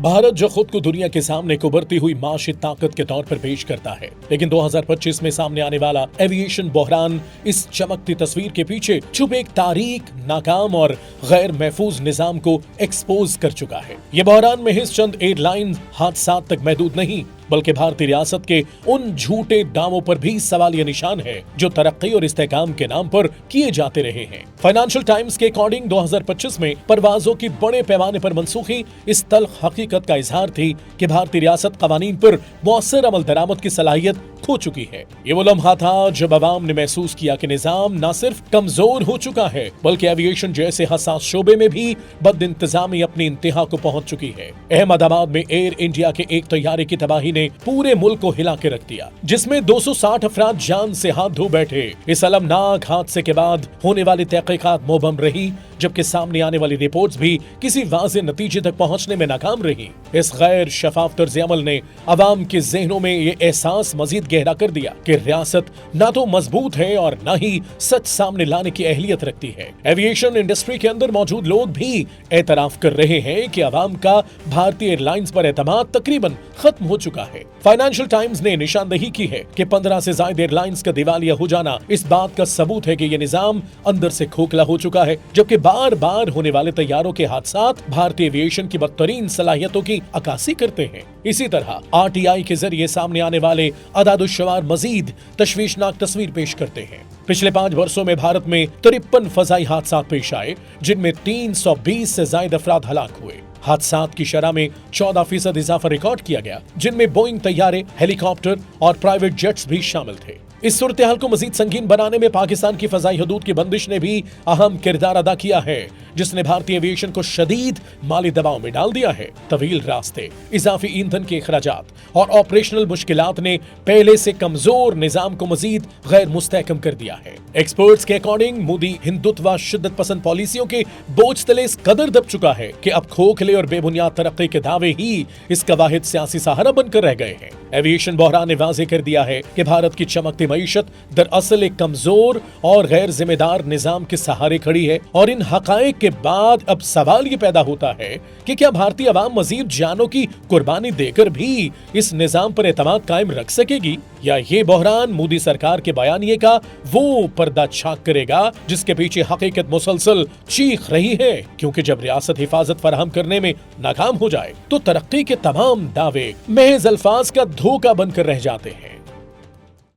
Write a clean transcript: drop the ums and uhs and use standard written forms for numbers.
भारत जो खुद को दुनिया के सामने एक उभरती हुई माशी ताकत के तौर पर पेश करता है, लेकिन 2025 में सामने आने वाला एविएशन बहरान इस चमकती तस्वीर के पीछे छुपे एक तारीख, नाकाम और गैर महफूज निजाम को एक्सपोज कर चुका है। ये बहरान महज चंद एयरलाइन हादसात तक महदूद नहीं, बल्कि भारतीय रियासत के उन झूठे दावों पर भी सवालिया निशान है जो तरक्की और इस्तेहकाम के नाम पर किए जाते रहे हैं। फाइनेंशियल टाइम्स के अकॉर्डिंग 2025 में परवाजों की बड़े पैमाने पर मनसूखी इस तल्ख हकीकत का इजहार थी कि भारतीय रियासत कवानीन पर मौसर अमल दरामद की सलाहियत खो चुकी है। ये वो लम्हा था जब अवाम ने महसूस किया कि निजाम न सिर्फ कमजोर हो चुका है, बल्कि एविएशन जैसे हसास शोबे में भी बदइंतजामी अपनी इंतहा को पहुंच चुकी है। अहमदाबाद में एयर इंडिया के एक तैयारे की तबाही ने पूरे मुल्क को हिला के रख दिया, जिसमें 260 अफराद जान से हाथ धो बैठे। इस अलमनाक हादसे के बाद होने वाली तहकीकात मुबहम रही, जबकि सामने आने वाली रिपोर्ट्स भी किसी वाज़ेह नतीजे तक पहुंचने में नाकाम रही। इस गैर शफाफ तर्ज अमल ने अवाम के ज़हनों में ये एहसास मजीद गहरा कर दिया कि रियासत न तो मजबूत है और न ही सच सामने लाने की अहलियत रखती है। एविएशन इंडस्ट्री के अंदर मौजूद लोग भी एतराफ कर रहे हैं कि अवाम का भारतीय एयरलाइंस पर एतमाद तकरीबन खत्म हो चुका है। फाइनेंशियल टाइम्स ने निशानदेही की है कि 15 से ज्यादा एयरलाइंस का दिवालिया हो जाना इस बात का सबूत है कि यह निजाम अंदर से खोखला हो चुका है, जबकि बार बार होने वाले तैयारों के हादसात भारतीय एविएशन की बदतरीन सलाहियतों की अक्कासी करते हैं। इसी तरह आरटीआई के जरिए सामने आने वाले अदादुश्शमार मजीद तशवीशनाक तस्वीर पेश करते हैं। पिछले 5 वर्षों में भारत में 53 फजाई हादसात पेश आए, जिनमें 320 से ज्यादा अफराद हलाक हुए। हादसात की शरह में 14% इजाफा रिकॉर्ड किया गया, जिनमें बोइंग तैयारे, हेलीकॉप्टर और प्राइवेट जेट्स भी शामिल थे। इस सूरत हाल को मजीद संगीन बनाने में पाकिस्तान की फजाई हदूद की बंदिश ने भी अहम किरदार अदा किया है, जिसने भारतीय एविएशन को शदीद माली दबाव में डाल दिया है। तवील रास्ते, इजाफी ईंधन के अखराजात और ऑपरेशनल मुश्किलात ने पहले से कमजोर निजाम को मजीद गैर मुस्तहकम कर दिया है। एक्सपर्ट्स के अकॉर्डिंग मोदी हिंदुत्व शिद्दत पसंद पॉलिसियों के बोझ तले इस कदर दब चुका है कि अब खोखले और बेबुनियाद तरक्की के दावे ही इसका वाहिद सियासी सहारा बनकर रह गए हैं। एविएशन बहरान ने वाज़ेह कर दिया है कि भारत की चमकती मईशत दरअसल एक कमजोर और गैर जिम्मेदार निजाम के सहारे खड़ी है, और इन हकायक के बाद अब सवाल ये पैदा होता है कि क्या भारतीय अवाम मजीद जानों की कुर्बानी देकर भी इस निजाम पर एतमाद कायम रख सकेगी, या ये बहरान मोदी सरकार के बयानिए का वो पर्दा छाक करेगा जिसके पीछे हकीकत मुसलसल चीख रही है। क्योंकि जब रियासत हिफाजत फराहम करने में नाकाम हो जाए तो तरक्की के तमाम दावे महज अल्फाज का धोखा बनकर रह जाते हैं।